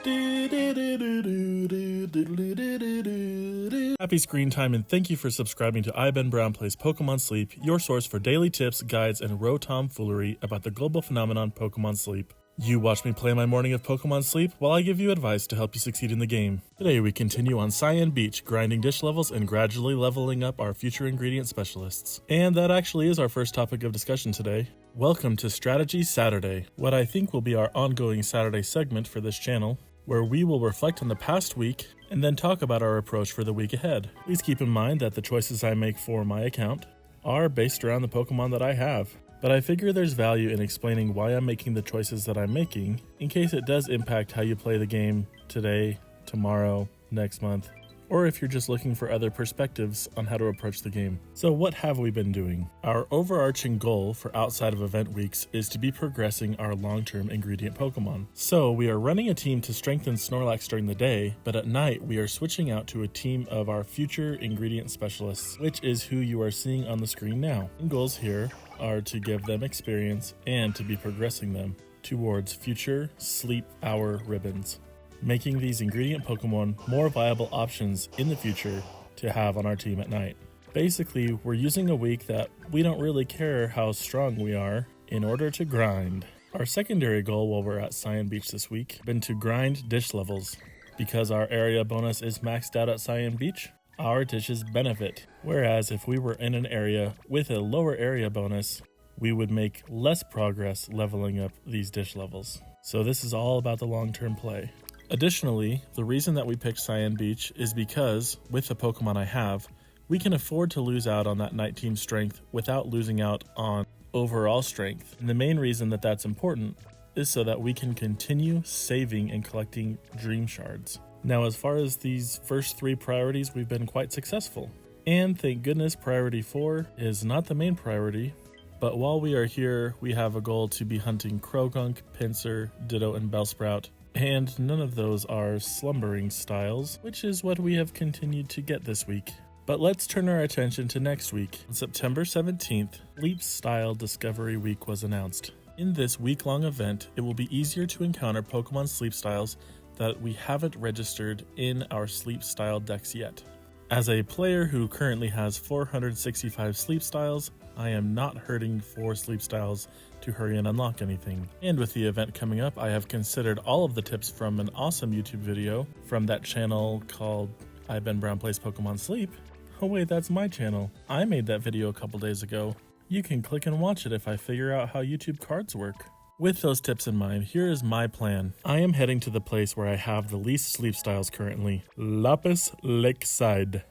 Happy screen time and thank you for subscribing to iBenBrown Plays Pokemon Sleep, your source for daily tips, guides, and row tomfoolery about the global phenomenon Pokemon Sleep. You watch me play my morning of Pokemon Sleep while I give you advice to help you succeed in the game. Today we continue on Cyan Beach, grinding dish levels and gradually leveling up our future ingredient specialists. And that actually is our first topic of discussion today. Welcome to Strategy Saturday, what I think will be our ongoing Saturday segment for this channel, where we will reflect on the past week and then talk about our approach for the week ahead. Please keep in mind that the choices I make for my account are based around the Pokemon that I have, but I figure there's value in explaining why I'm making the choices that I'm making in case it does impact how you play the game today, tomorrow, next month, or if you're just looking for other perspectives on how to approach the game. So what have we been doing? Our overarching goal for outside of event weeks is to be progressing our long-term ingredient Pokemon. So we are running a team to strengthen Snorlax during the day, but at night we are switching out to a team of our future ingredient specialists, which is who you are seeing on the screen now. And goals here are to give them experience and to be progressing them towards future sleep hour ribbons, making these ingredient Pokemon more viable options in the future to have on our team at night. Basically, we're using a week that we don't really care how strong we are in order to grind. Our secondary goal while we're at Cyan Beach this week has been to grind dish levels. Because our area bonus is maxed out at Cyan Beach, our dishes benefit. Whereas if we were in an area with a lower area bonus, we would make less progress leveling up these dish levels. So this is all about the long-term play. Additionally, the reason that we picked Cyan Beach is because, with the Pokemon I have, we can afford to lose out on that night team strength without losing out on overall strength. And the main reason that that's important is so that we can continue saving and collecting Dream Shards. Now, as far as these first three priorities, we've been quite successful. And thank goodness priority 4 is not the main priority, but while we are here, we have a goal to be hunting Croagunk, Pinsir, Ditto, and Bellsprout. And none of those are slumbering styles, which is what we have continued to get this week. But let's turn our attention to next week. On September 17th, Sleep Style Discovery Week was announced. In this week-long event, it will be easier to encounter Pokemon Sleep Styles that we haven't registered in our Sleep Style decks yet. As a player who currently has 465 Sleep Styles, I am not hurting for Sleep Styles to hurry and unlock anything. And with the event coming up, I have considered all of the tips from an awesome YouTube video from that channel called iBenBrown Plays Pokemon Sleep. Oh wait, that's my channel. I made that video a couple days ago. You can click and watch it if I figure out how YouTube cards work. With those tips in mind, here is my plan. I am heading to the place where I have the least Sleep Styles currently, Lapis Lakeside.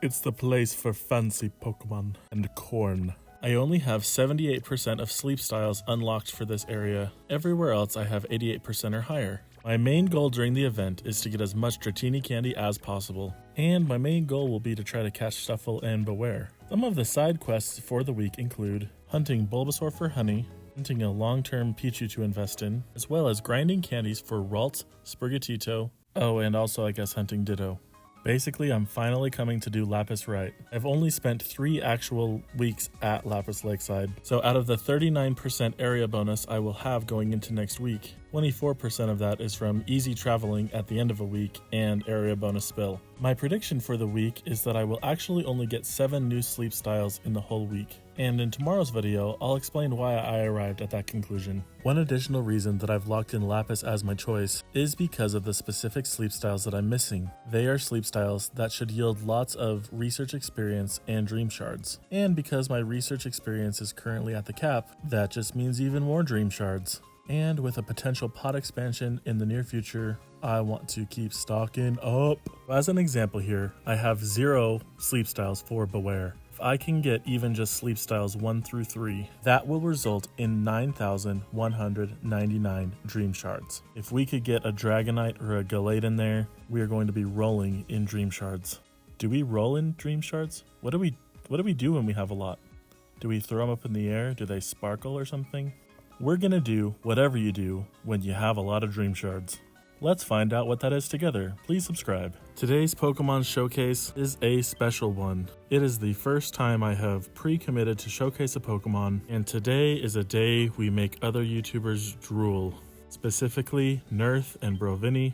It's the place for fancy Pokemon and corn. I only have 78% of Sleep Styles unlocked for this area. Everywhere else I have 88% or higher. My main goal during the event is to get as much Dratini candy as possible. And my main goal will be to try to catch Stuffle and Beware. Some of the side quests for the week include hunting Bulbasaur for honey, hunting a long-term Pichu to invest in, as well as grinding candies for Ralts, Sprigatito, and also I guess hunting Ditto. Basically, I'm finally coming to do Lapis right. I've only spent 3 actual weeks at Lapis Lakeside, so out of the 39% area bonus I will have going into next week, 24% of that is from easy traveling at the end of a week and area bonus spill. My prediction for the week is that I will actually only get 7 new Sleep Styles in the whole week. And in tomorrow's video, I'll explain why I arrived at that conclusion. One additional reason that I've locked in Lapis as my choice is because of the specific Sleep Styles that I'm missing. They are Sleep Styles that should yield lots of research experience and Dream Shards. And because my research experience is currently at the cap, that just means even more Dream Shards. And with a potential pod expansion in the near future, I want to keep stocking up. As an example here, I have 0 Sleep Styles for Beware. If I can get even just Sleep Styles 1 through 3, that will result in 9,199 Dream Shards. If we could get a Dragonite or a Gallade in there, we are going to be rolling in Dream Shards. Do we roll in Dream Shards? What do we do when we have a lot? Do we throw them up in the air? Do they sparkle or something? We're gonna do whatever you do when you have a lot of Dream Shards. Let's find out what that is together. Please subscribe. Today's Pokemon Showcase is a special one. It is the first time I have pre-committed to showcase a Pokemon, and today is a day we make other YouTubers drool. Specifically, Nerth and Brovini.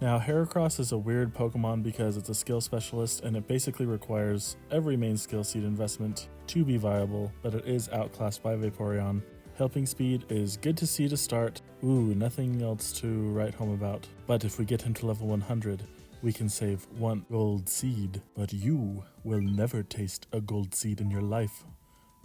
Now, Heracross is a weird Pokemon because it's a skill specialist and it basically requires every main skill seed investment to be viable, but it is outclassed by Vaporeon. Helping speed is good to see to start. Ooh, nothing else to write home about. But if we get him to level 100, we can save 1 gold seed. But you will never taste a gold seed in your life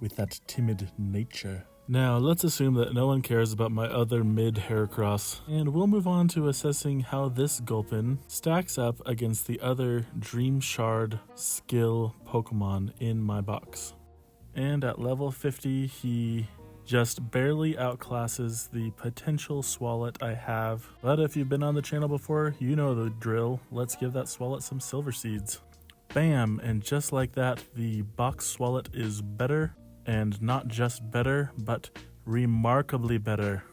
with that timid nature. Now, let's assume that no one cares about my other mid Heracross, and we'll move on to assessing how this Gulpin stacks up against the other Dream Shard skill Pokemon in my box. And at level 50, he just barely outclasses the potential Swalot I have. But if you've been on the channel before, you know the drill. Let's give that Swalot some Silver Seeds. Bam! And just like that, the box Swalot is better. And not just better, but remarkably better.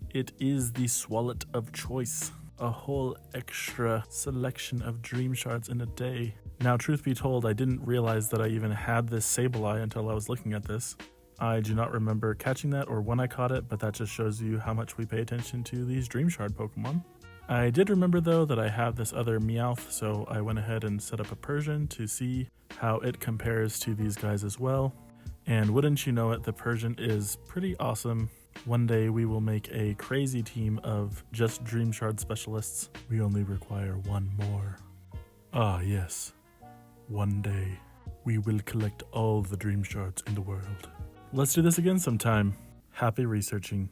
It is the Swalot of choice. A whole extra selection of Dream Shards in a day. Now, truth be told, I didn't realize that I even had this Sableye until I was looking at this. I do not remember catching that or when I caught it, but that just shows you how much we pay attention to these Dream Shard Pokemon. I did remember though that I have this other Meowth, so I went ahead and set up a Persian to see how it compares to these guys as well. And wouldn't you know it, the Persian is pretty awesome. One day we will make a crazy team of just Dream Shard specialists. We only require one more. Ah yes, one day we will collect all the Dream Shards in the world. Let's do this again sometime. Happy researching.